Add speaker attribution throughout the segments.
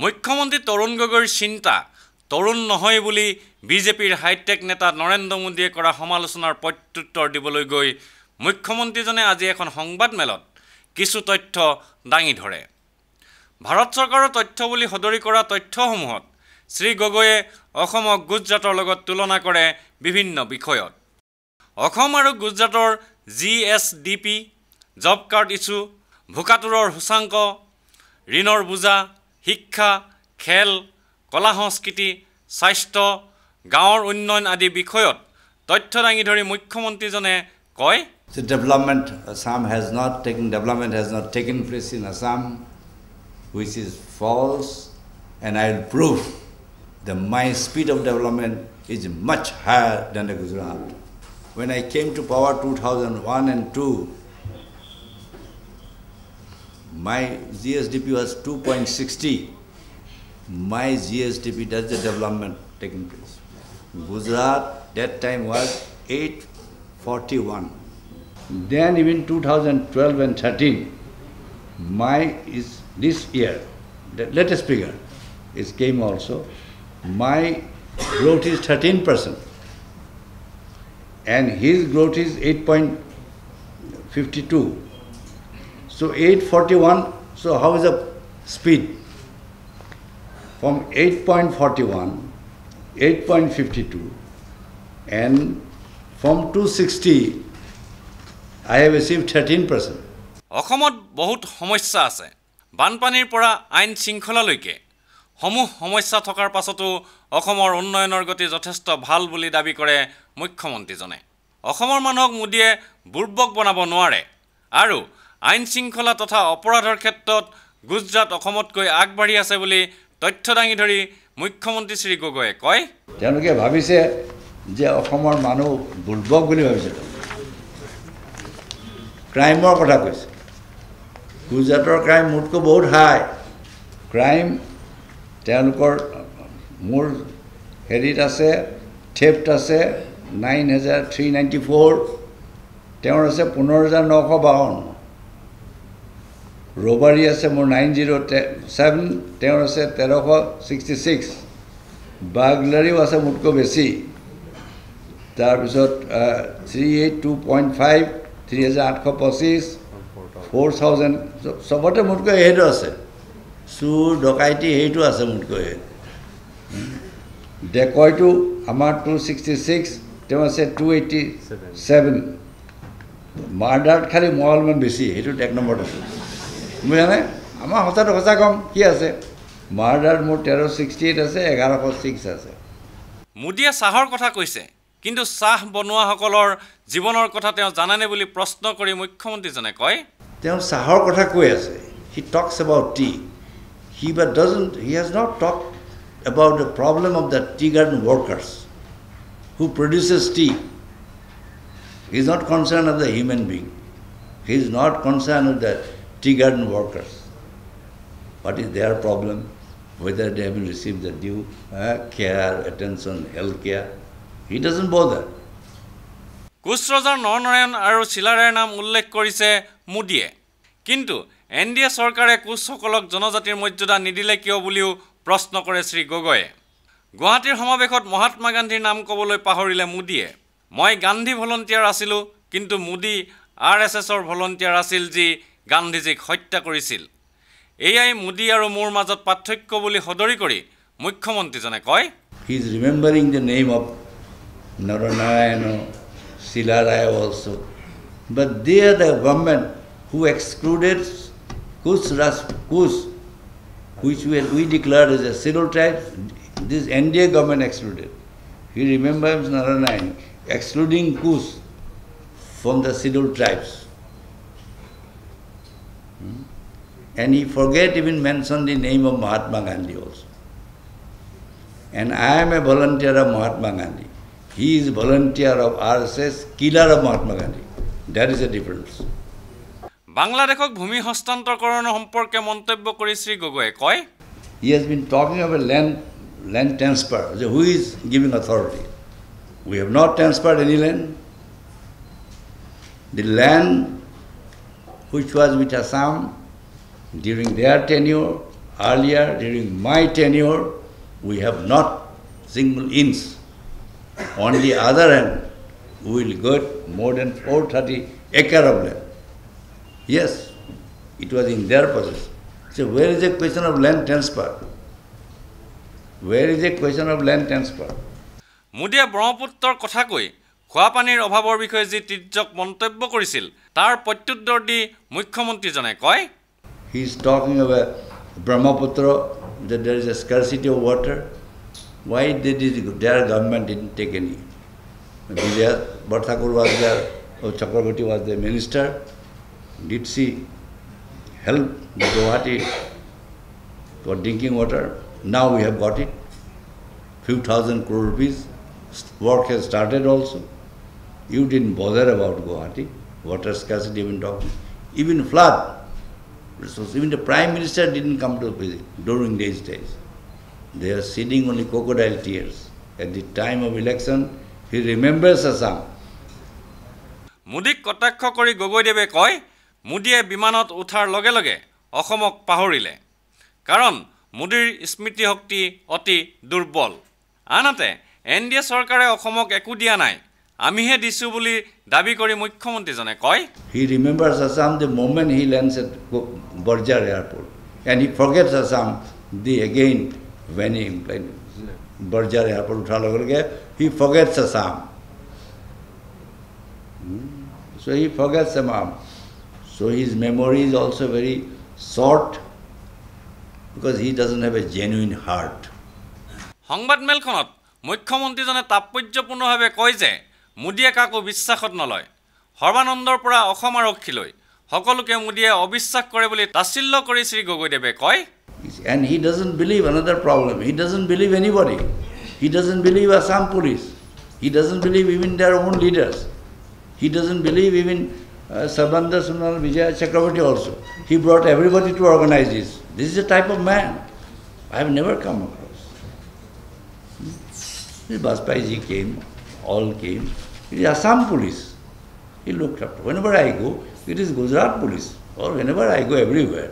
Speaker 1: মুখ্যমন্ত্ৰী তৰুণ গগৈৰ চিন্তা তৰুণ নহয় বুলি বিজেপিৰ হাইটেক নেতা নৰেন্দ্ৰ মোদীয়ে কৰা সমালোচনাৰ প্ৰত্যুত্তৰ দিবলৈ গৈ মুখ্যমন্ত্ৰীজনে আজি এখন সংবাদমেলত কিছু তথ্য দাঙি ধৰে। ভাৰত চৰকাৰৰ তথ্য বুলি সদৰি কৰা তথ্যসমূহত শ্ৰী গগৈয়ে অসমক গুজৰাটৰ লগত তুলনা কৰে বিভিন্ন বিষয়ত। অসম আৰু গুজৰাটৰ GSDP, জব কাৰ্ড ইছ্যু, ভোকাতুৰৰ সূচাংক, ঋণৰ বোজা, শিক্ষা, খেল, কলা সংস্কৃতি, স্বাস্থ্য, গাঁৱৰ উন্নয়ন আদি বিষয়ত তথ্য দাঙি ধৰি মুখ্যমন্ত্ৰীজনে কয়,
Speaker 2: development has not taken place in Assam, which is false, and I will prove that my speed of development is much higher than the Gujarat. When I came to power 2001 and 2, my GSDP was 2.60. My GSDP, that's the development taking place. Gujarat that time was 841. Then even 2012 and 13, this year, the latest figure, it came also. My growth is 13%, and his growth is 8.52. So 841. So how is the speed? From 8.41, 8.52, and from 260, I have achieved 13%.
Speaker 1: অসমত বহুত সমস্যা আছে। বানপানীৰ পৰা আইন শৃংখলালৈকে সমূহ সমস্যা থকাৰ পাছতো অসমৰ উন্নয়নৰ গতি যথেষ্ট ভাল বুলি দাবী কৰে মুখ্যমন্ত্ৰীজনে। অসমৰ মানুহক মোদীয়ে বুৰ্বক বনাব নোৱাৰে আৰু আইন শৃংখলা তথা অপৰাধৰ ক্ষেত্ৰত গুজৰাট অসমতকৈ আগবাঢ়ি আছে বুলি তথ্য দাঙি ধৰি মুখ্যমন্ত্ৰী শ্ৰী গগৈয়ে কয়,
Speaker 2: তেওঁলোকে ভাবিছে যে অসমৰ মানুহ বুৰ্বক বুলি ভাবিছে। ক্ৰাইমৰ কথা কৈছে। গুজৰাটৰ ক্ৰাইম মোতকৈ বহুত হাই। ক্ৰাইম তেওঁলোকৰ মোৰ হেৰিত আছে, থেফ্ট আছে 9,394, তেওঁৰ আছে 15,952, ৰবাৰী আছে মোৰ 907, তেওঁৰ আছে 1,366, বাৰ্গলাৰীও আছে মোতকৈ বেছি। তাৰপিছত 382.5, 3,825, 4,000, চবতে মোতকৈ সেইটো আছে। চুৰ ডকাইটি সেইটো আছে মোতকৈ। ডেকয়টো আমাৰ 266, তেওঁ আছে 287। মাৰ্ডাৰত খালি মই অলপমান বেছি, সেইটো 1 নম্বৰত আছে। বুজানে? আমাৰ সঁচাটো সঁচা কম কি আছে? মাৰ্ডাৰত মোৰ 1,368 আছে, 1,106 আছে।
Speaker 1: মোদীয়ে চাহৰ কথা কৈছে, কিন্তু চাহ বনোৱাসকলৰ জীৱনৰ কথা তেওঁ জানেনে বুলি প্ৰশ্ন কৰি মুখ্যমন্ত্ৰীজনে কয়,
Speaker 2: তেওঁ চাহৰ কথা কৈ আছে। He talks about tea. He has not talked about the problem of the tea garden workers who produces tea. He is not concerned of the human being. He is not concerned with the tea garden workers. What is their problem? Whether they have received the due care, attention, health care. He doesn't bother.
Speaker 1: কুচৰজাৰ Naranarayan আৰু চিলাৰায়ৰ নাম উল্লেখ কৰিছে মোদীয়ে, কিন্তু NDA চৰকাৰে কোচসকলক জনজাতিৰ মৰ্যাদা নিদিলে কিয় বুলিও প্ৰশ্ন কৰে শ্ৰী গগৈয়ে। গুৱাহাটীৰ সমাৱেশত মহাত্মা গান্ধীৰ নাম ক'বলৈ পাহৰিলে মোদীয়ে। মই গান্ধী ভলণ্টিয়াৰ আছিলোঁ, কিন্তু মোদী RSSৰ ভলণ্টিয়াৰ আছিল যি গান্ধীজীক হত্যা কৰিছিল। এয়াই মোদী আৰু মোৰ মাজত পাৰ্থক্য বুলি সদৰি কৰি মুখ্যমন্ত্ৰীজনে কয়,
Speaker 2: He is remembering the name of Naranayana, Silaraya also. But they are the government who excluded Kush, which we declared as a scheduled tribe. This NDA government excluded. He remembers Narayana excluding Kush from the scheduled tribes. And he forget even mention the name of Mahatma Gandhi also. And I am a volunteer of Mahatma Gandhi. He is volunteer of RSS, killer of Mahatma Gandhi. That is the difference.
Speaker 1: বাংলাদেশক ভূমি হস্তান্তৰকৰণৰ সম্পৰ্কে মন্তব্য কৰি শ্ৰী গগৈয়ে কয়,
Speaker 2: He has been talking about land transfer. Who is giving authority? We have not transferred any land. The land which was with Assam during their tenure earlier during my tenure, we have not single inch. On the other hand, we will get more than 430 acre of land. Yes, it was in their possession. So where is the question of land transfer? Where is the question of land transfer?
Speaker 1: মোদীয়ে ব্ৰহ্মপুত্ৰৰ কথা কৈ খোৱা পানীৰ অভাৱৰ বিষয়ে যি তিৰ্যক মন্তব্য কৰিছিল তাৰ প্ৰত্যুত্তৰ দি মুখ্যমন্ত্ৰীজনে কয়
Speaker 2: He is talking about Brahmaputra, that there is a scarcity of water. Why did their government didn't take any? Vijay Barthakur was there, or Chakraborty was the minister. Did she help Guwahati for drinking water? Now we have got it. Few thousand crore rupees. Work has started also. You didn't bother about Guwahati. Water scarcity even talking. Even flood. Even the Prime Minister didn't come to visit during these days. They are shedding only crocodile tears. At the time of election, he remembers Assam.
Speaker 1: মোদীক কটাক্ষ কৰি গগৈদেৱে কয় মোদীয়ে বিমানত উঠাৰ লগে লগে অসমক পাহৰিলে কাৰণ মোদীৰ স্মৃতি শক্তি অতি দুৰ্বল আনহাতে এনডিএ চৰকাৰে অসমক একো দিয়া নাই আমিহে দিছো বুলি দাবী কৰি মুখ্যমন্ত্ৰীজনে কয়
Speaker 2: He remembers Assam the moment he lands at Barjar airport and he forgets Assam again when he Barjar airport utha lage lage he forgets Assam. So he forgets Assam. So his memory is also very short because he doesn't have a genuine heart.
Speaker 1: সংবাদমেলখনত মুখ্যমন্ত্ৰীজনে তাৎপৰ্যপূৰ্ণভাৱে কয় যে মোদীয়ে কাকো বিশ্বাসত নলয় সৰ্বানন্দৰ পৰা অসম আৰক্ষীলৈ সকলোকে মোদীয়ে অবিশ্বাস কৰে বুলি তাছিল্য কৰি শ্ৰী গগৈদেৱে কয়
Speaker 2: And he doesn't believe another problem. He doesn't believe anybody. He doesn't believe Assam police. He doesn't believe even their own leaders. He doesn't believe even Sarvanda Sunal Vijay Chakraborty also. He brought everybody to organize this. This is the type of man I have never come across. Bajpayee came, all came. It is Assam police. He looked up. Whenever I go, it is Gujarat police. Or whenever I go everywhere.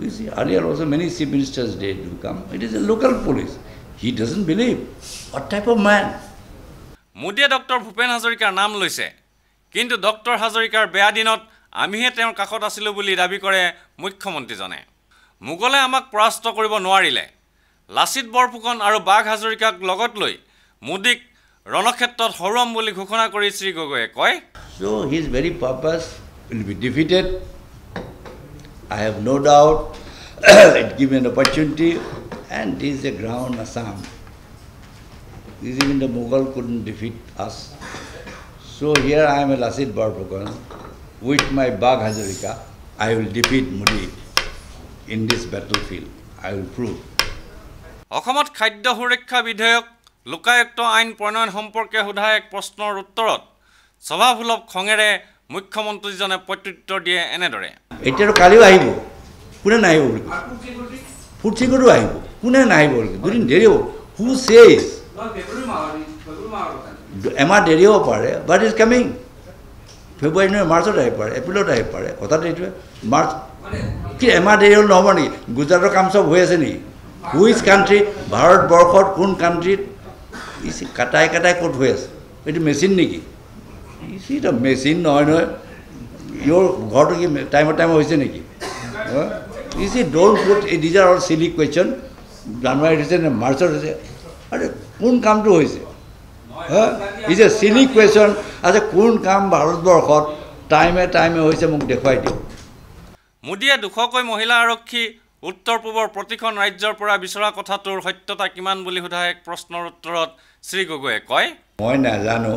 Speaker 2: You see, earlier also many chief ministers did come. It is a local police. He doesn't believe. What type of man?
Speaker 1: মোদীয়ে doctor Bhupen হাজৰিকাৰ নাম লৈছে কিন্তু doctor হাজৰিকাৰ বেয়া দিনত আমিহে তেওঁৰ কাষত আছিলোঁ বুলি দাবী কৰে মুখ্যমন্ত্ৰীজনে মোগলে আমাক পৰাস্ত কৰিব নোৱাৰিলে লাচিত বৰফুকন আৰু বাঘ হাজৰিকাক লগত লৈ মোদীক ৰণক্ষেত্ৰত হৰুৱাম বুলি ঘোষণা কৰি শ্ৰী গগৈয়ে কয়
Speaker 2: So his very purpose will be defeated. I have no doubt it gives an opportunity and this is the ground Assam. This even the Mughal couldn't defeat us. So here I am a Lasit Borphukan. With my Bagh Hazarika, I will defeat Modi in this battlefield. I will prove.
Speaker 1: অসমত খাদ্য সুৰক্ষা বিধেয়ক লোকায়ুক্ত আইন প্ৰণয়ন সম্পৰ্কে সোধা এক প্ৰশ্নৰ উত্তৰত স্বভাৱসুলভ খঙেৰে মুখ্যমন্ত্ৰীজনে প্ৰত্যুত্তৰ দিয়ে এনেদৰে
Speaker 2: এতিয়াতো কালিও আহিব কোনে নাহিব বুলি ফুড চিকিউৰিটিও আহিব কোনে নাহিব বুলি দুদিন দেৰি হ'ব হু চেজ এমাহ দেৰি হ'ব পাৰে বাট ইজ কামিং ফেব্ৰুৱাৰী নহয় মাৰ্চত আহিব পাৰে এপ্ৰিলত আহিব পাৰে কথাটো এইটোৱে মাৰ্চ কি এমাহ দেৰি হ'ল নহ'ব নেকি গুজৰাটৰ কাম চব হৈ আছে নেকি হুইচ কাণ্ট্ৰি ভাৰতবৰ্ষত কোন কাণ্ট্ৰিত কাটাই কাটাই ক'ত হৈ আছে এইটো মেচিন নেকি এইটো মেচিন নহয় নহয় your ঘৰটো কি টাইমত হৈছে নেকি You see, don't put, these are all silly questions. January হৈছে নে মাৰ্চত হৈছে আৰে কোন কামটো হৈছে ইজ এ চিলি কুৱেশ্যন আচ্ছা কোন কাম ভাৰতবৰ্ষত টাইমে টাইমে হৈছে মোক দেখুৱাই দিওঁ
Speaker 1: মোদীয়ে দুখকৈ মহিলা আৰক্ষী উত্তৰ পূবৰ প্ৰতিখন ৰাজ্যৰ পৰা বিচৰা কথাটোৰ সত্যতা কিমান বুলি সোধা এক প্ৰশ্নৰ উত্তৰত শ্ৰী গগৈয়ে কয়
Speaker 2: মই নাজানো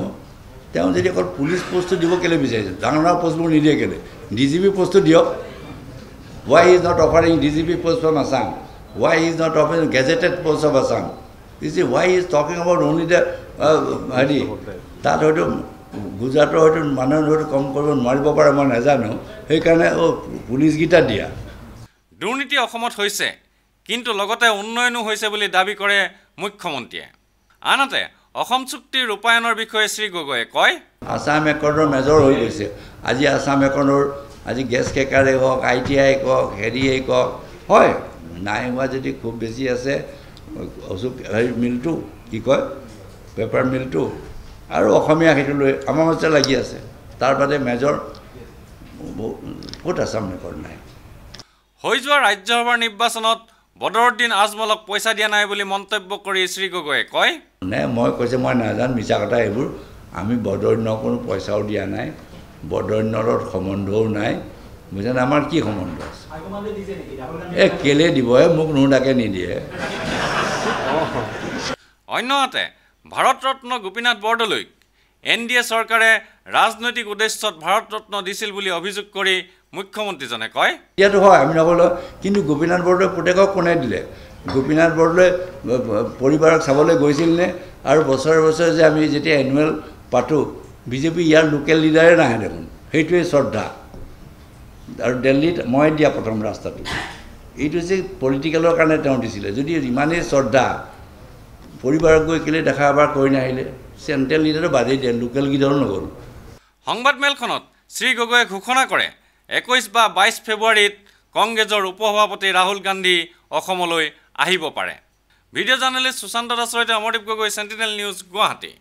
Speaker 2: তেওঁ যদি অকল পুলিচ পোষ্টটো দিব কেলৈ বিচাৰিছে ডাঙৰ ডাঙৰ পোষ্টবোৰ নিদিয়ে কেলৈ ডিজিপি পোষ্টটো দিয়ক why he is not offering DGP post from Assam why he is not offering gazetted post of Assam you see why he is talking about only the hari তাত হয়তো গুজৰাটৰ হয়তো মানুহৰ হয়তো কম কৰিব নোৱাৰিব পাৰে মই নাজানো সেইকাৰণে পুলিচকেইটা দিয়া
Speaker 1: দুৰ্নীতি অসমত হৈছে কিন্তু লগতে উন্নয়নো হৈছে বুলি দাবী কৰে মুখ্যমন্ত্ৰীয়ে আনহাতে অসম চুক্তিৰ ৰূপায়ণৰ বিষয়ে শ্ৰী গগৈয়ে কয়
Speaker 2: আসাম একৰ্ডৰ মেজৰ হৈ গৈছে আজি আসাম একৰ্ডৰ আজি গেছ কেকাৰে হওক ITI কওক হেৰিয়ে কওক হয় নাই হোৱা যদি খুব বেছি আছে অশোক হেৰি মিলটো কি কয় পেপাৰ মিলটো আৰু অসমীয়া সেইটো লৈ আমাৰ মাজতে লাগি আছে তাৰ বাদে মেজৰ ক'ত আছাম ৰেকৰ্ড নাই
Speaker 1: হৈ যোৱা ৰাজ্যসভাৰ নিৰ্বাচনত বদৰুদ্দিন আজমলক পইচা দিয়া নাই বুলি মন্তব্য কৰি শ্ৰী গগৈয়ে কয়
Speaker 2: নে মই কৈছে মই নাজানো মিছা কথা এইবোৰ আমি বদৰুদ্দিনক কোনো পইচাও দিয়া নাই বদৰুদ্দিনৰ লগত সম্বন্ধও নাই বুজিছেনে আমাৰ কি সম্বন্ধ আছে কেলে দিব মোক নোদাকে নিদিয়ে
Speaker 1: অন্যহাতে ভাৰত ৰত্ন গোপীনাথ বৰদলৈক NDA চৰকাৰে ৰাজনৈতিক উদ্দেশ্যত ভাৰত ৰত্ন দিছিল বুলি অভিযোগ কৰি মুখ্যমন্ত্ৰীজনে কয়
Speaker 2: ইয়াতো হয় আমি নক'লোঁ কিন্তু গোপীনাথ বৰদলৈ পুতেকক কোনে দিলে গোপীনাথ বৰদলৈ পৰিবাৰক চাবলৈ গৈছিল নে আৰু বছৰে বছৰে যে আমি যেতিয়া এনুৱেল পাতোঁ বিজেপি ইয়াৰ লোকেল লিডাৰে নাহে দেখোন সেইটোৱে শ্ৰদ্ধা আৰু দিল্লীত মই দিয়া প্ৰথম ৰাস্তাটো এইটো যে পলিটিকেলৰ কাৰণে তেওঁ দিছিলে যদি ইমানেই শ্ৰদ্ধা পৰিবাৰক গৈ কেলে দেখা এবাৰ কৰি নাহিলে চেণ্ট্ৰেল লিডাৰো বাদেই দিয়ে লোকেল লিডাৰো নগ'ল
Speaker 1: সংবাদমেলখনত শ্ৰী গগৈয়ে ঘোষণা কৰে 21 বা 22 ফেব্ৰুৱাৰীত কংগ্ৰেছৰ উপসভাপতি ৰাহুল গান্ধী অসমলৈ আহিব পাৰে ভিডিঅ' জাৰ্নেলিষ্ট সুশান্ত দাসৰ সৈতে অমৰদীপ গগৈ চেণ্টিনেল নিউজ গুৱাহাটী